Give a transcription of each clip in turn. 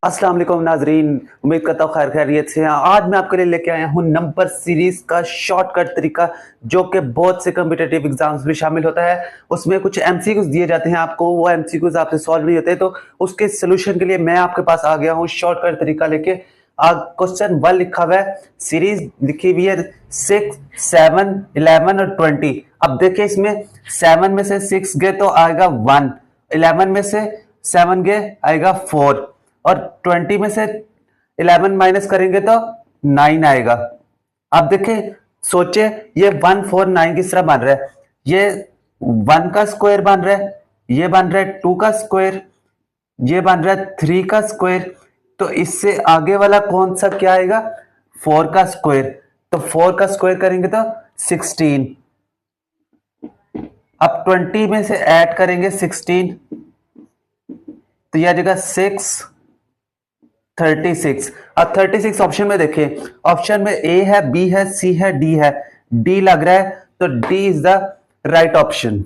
अस्सलाम वालेकुम नाजरीन, उम्मीद करता हूँ खैर खैरियत से हैं। आज मैं आपके लिए लेके आया हूँ नंबर सीरीज का शॉर्टकट तरीका, जो कि बहुत से कम्पिटेटिव एग्जाम्स में शामिल होता है। उसमें कुछ एमसीक्यूज दिए जाते हैं आपको, वो एमसीक्यूज आपसे सॉल्व नहीं होते, तो उसके सोल्यूशन के लिए मैं आपके पास आ गया हूँ शॉर्टकट तरीका लेके। क्वेश्चन 1 लिखा हुआ है, सीरीज लिखी हुई है 6, 7, 11 और 20। अब देखिए इसमें 7 में से 6 गए तो आएगा 1, 11 में से 7 गए आएगा 4 और 20 में से 11 माइनस करेंगे तो 9 आएगा। अब देखें, सोचे ये 1, 4, 9 किस तरह बन रहा है। ये 1 का स्क्वायर बन रहा है, ये बन रहा है 2 का स्क्वायर, ये बन रहा है 3 का स्क्वायर। तो इससे आगे वाला कौन सा क्या आएगा, 4 का स्क्वायर। तो 4 का स्क्वायर करेंगे तो 16। अब 20 में से ऐड करेंगे 16 तो यह आ जाएगा 6, 36। अब 36 ऑप्शन में देखिए, ऑप्शन में ए है, बी है, सी है, डी है। डी लग रहा है तो D is the right option.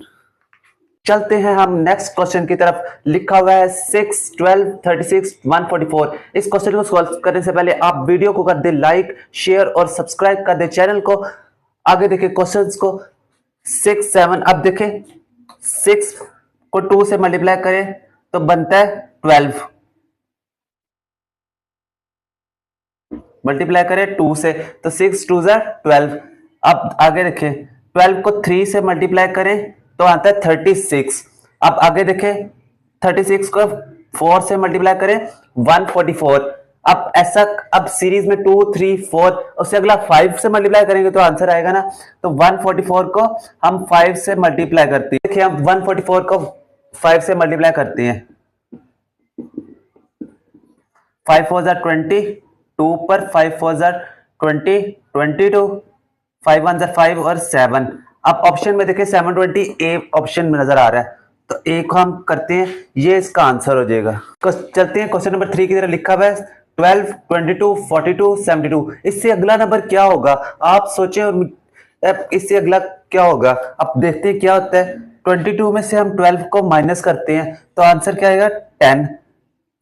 चलते हैं हम नेक्स्ट क्वेश्चन की तरफ। लिखा हुआ है 6, 12, 36, 144। इस क्वेश्चन को सॉल्व करने से पहले आप वीडियो को कर दे लाइक, शेयर और सब्सक्राइब कर दे चैनल को। आगे देखें क्वेश्चंस को। 6, 7। अब देखें 6 को 2 से मल्टीप्लाई करें तो बनता है 12। मल्टीप्लाई करें 2 से तो 6 2 12। अब आगे देखें 12 को 3 से मल्टीप्लाई करें तो आता है 36। अब आगे देखें 36 को 4 से मल्टीप्लाई करें 144। अब ऐसा, अब सीरीज में 2, 3, 4 उससे अगला 5 से मल्टीप्लाई करेंगे तो आंसर आएगा ना। तो 144 को हम 5 से मल्टीप्लाई करते हैं। देखिए हम 144 को 5 से मल्टीप्लाई करते हैं। 5 4 20, 2 पर 5 4 20, 22, 5 1 5 और 7। अब ऑप्शन में देखिए 720 ए ऑप्शन में नजर आ रहा है, तो ए को हम करते हैं, ये इसका आंसर हो जाएगा। चलते हैं क्वेश्चन नंबर 3 की तरह। लिखा हुआ है 12, 22, 42, 72। इससे अगला नंबर क्या होगा आप सोचें, और इससे अगला क्या होगा। अब देखते हैं क्या होता है। 22 में से हम 12 को माइनस करते हैं तो आंसर क्या आएगा 10।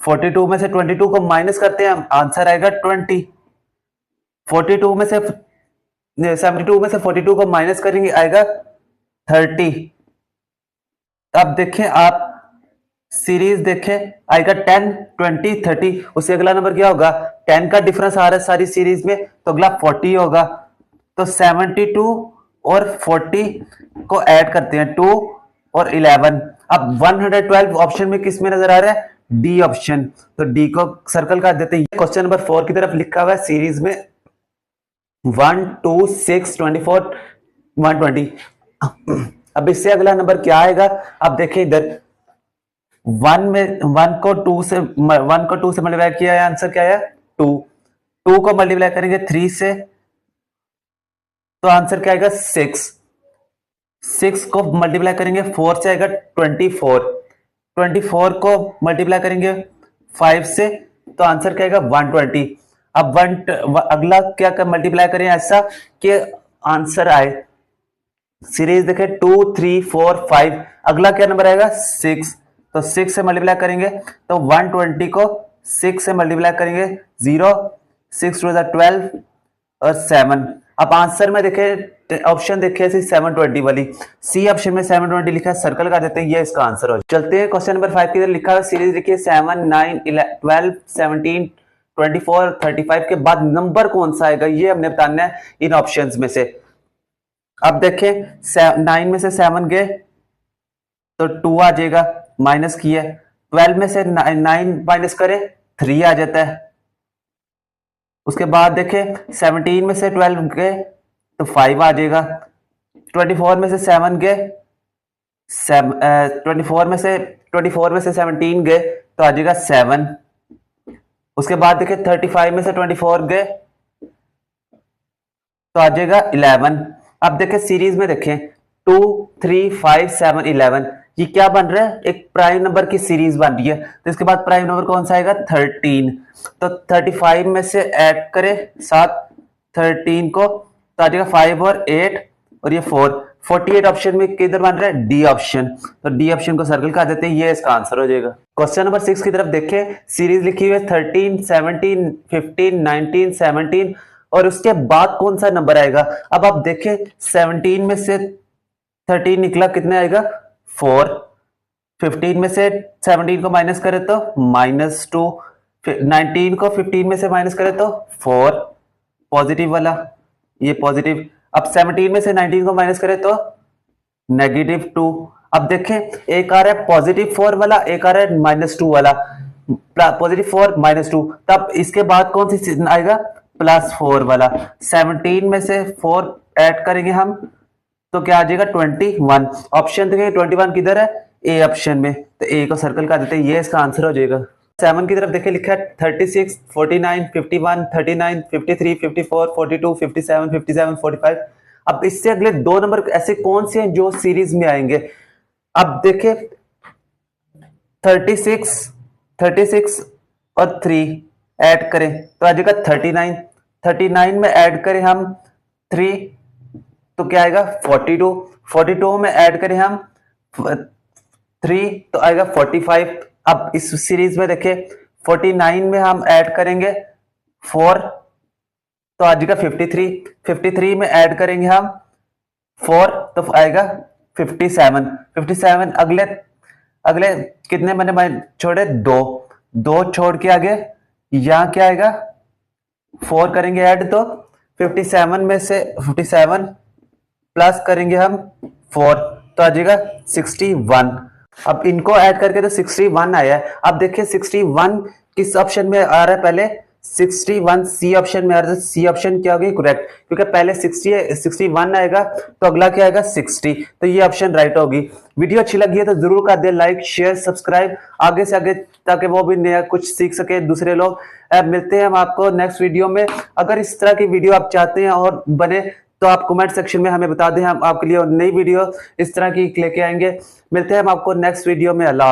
42 में से 22 को माइनस करते हैं, आंसर आएगा 20। 42 में से 72 में से 42 को माइनस करेंगे आएगा 30। अब देखें आप सीरीज देखें, आएगा 10, 20, 30। उससे अगला नंबर क्या होगा, 10 का डिफरेंस आ रहा है सारी सीरीज में तो अगला 40 होगा। तो 72 और 40 को ऐड करते हैं 2 और 11। अब 112 ऑप्शन में किस में नजर आ रहा है, डी ऑप्शन। तो डी को सर्कल कर देते हैं। क्वेश्चन नंबर 4 की तरफ लिखा हुआ है सीरीज में 1, 2, 6, 24, 120। अब इससे अगला नंबर क्या आएगा। अब देखिए इधर 1 को 2 से मल्टीप्लाई किया है, आंसर क्या है 2। 2 को मल्टीप्लाई करेंगे 3 से तो आंसर क्या आएगा 6। 6 को मल्टीप्लाई करेंगे 4 से आएगा 24। 24 को मल्टीप्लाई करेंगे 5 से तो आंसर क्या आएगा 120। अब अगला क्या कर मल्टीप्लाई करें ऐसा कि आंसर आए। सीरीज देखें 2, 3, 4, 5। अगला क्या नंबर आएगा 6। तो 6 से मल्टीप्लाई करेंगे तो 120 को 6 से मल्टीप्लाई करेंगे 0, 6 2 12 और 7। अब आंसर में देखें, ऑप्शन देखिए 720 वाली, सी ऑप्शन में 720 लिखा है, सर्कल कर देते हैं, ये इसका आंसर हो। चलते हैं क्वेश्चन नंबर 5 की तरफ। लिखा है सीरीज लिखिए 7, 9, 12, 17, 24, 35 के बाद नंबर कौन सा आएगा, ये हमने बताना है इन ऑप्शंस में से। अब देखें 9 में से 7 गए तो 2 आ जाएगा, माइनस किया। 12 में से 9 माइनस करें 3 आ जाता है। उसके बाद देखें 17 में से 12 गए तो 5 आ जाएगा। 24 में से 7 गए, 24 में से 17 गए तो आ जाएगा 7। उसके बाद देखें 35 में से 24 गए तो आ जाएगा 11। अब देखें सीरीज में देखें 2, 3, 5, 7, 11। ये क्या बन रहा है, एक प्राइम नंबर की सीरीज बन रही है। तो इसके बाद प्राइम नंबर कौन सा आएगा 13। तो 35 में से ऐड करें 7 13 को तो आ जाएगा 5 और 8 और ये 4। 48 ऑप्शन में किधर बन रहा है, डी ऑप्शन। तो डी ऑप्शन को सर्कल कर देते हैं, ये इसका आंसर हो जाएगा। क्वेश्चन नंबर 6 की तरफ देखें, सीरीज लिखी हुई है 13, 17, 15, 19, 17 और उसके बाद कौन सा नंबर आएगा। अब आप देखें 17 में से 13 निकला, कितने आएगा 4। 15 में से 17 को माइनस करें तो -2, 19 को 15 में से माइनस करें तो 4, पॉजिटिव वाला, ये पॉजिटिव। अब 17 में से 19 को माइनस करें तो -2। अब देखें एक आ रहा है +4 वाला, एक आ रहा है -2 वाला, +4 -2, तब इसके बाद कौन सी आएगा, +4 वाला। 17 में से 4 ऐड करेंगे हम तो क्या आ जाएगा 21। ऑप्शन देखें 21 किधर है, ए ऑप्शन में, तो ए को सर्कल कर देते हैं, ये इसका आंसर हो जाएगा। 7 की तरफ देखिए लिखा है 36, 49, 51, 39, 53, 54, 42, 57, 57, 45। अब इससे अगले दो नंबर ऐसे कौन से हैं जो सीरीज में आएंगे। अब देखें 36 और 3 ऐड करें तो आ जाएगा 39। 39 में ऐड करें हम 3 तो क्या आएगा 42। 42 में ऐड करें हम 3 तो आएगा 45। अब इस सीरीज में देखें 49 में हम ऐड करेंगे 4 तो आ जाएगा 53। 53 में ऐड करेंगे हम 4 तो आएगा 57। 57 अगले कितने मैंने छोड़े, 2 छोड़ के आगे यहां क्या आएगा 4 करेंगे ऐड तो 57 में से 57 प्लस करेंगे हम 4 तो आ जाएगा 61। अब इनको ऐड करके तो 61 आया है। अब देखिए 61 किस ऑप्शन में आ रहा है, पहले 61 सी ऑप्शन में आ रहा है। सी ऑप्शन क्या होगी करेक्ट, क्योंकि पहले 61 आएगा तो अगला क्या आएगा 60, तो ये ऑप्शन राइट होगी। वीडियो अच्छी लगी है तो जरूर कर दे लाइक, शेयर, सब्सक्राइब आगे से आगे, ताकि वो भी नया कुछ सीख सके दूसरे लोग। मिलते हैं हम आपको नेक्स्ट वीडियो में। अगर इस तरह की वीडियो आप चाहते हैं और बने तो आप कमेंट सेक्शन में हमें बता दें, हम आपके लिए नई वीडियो इस तरह की लेके आएंगे। मिलते हैं हम आपको नेक्स्ट वीडियो में। अल्लाह।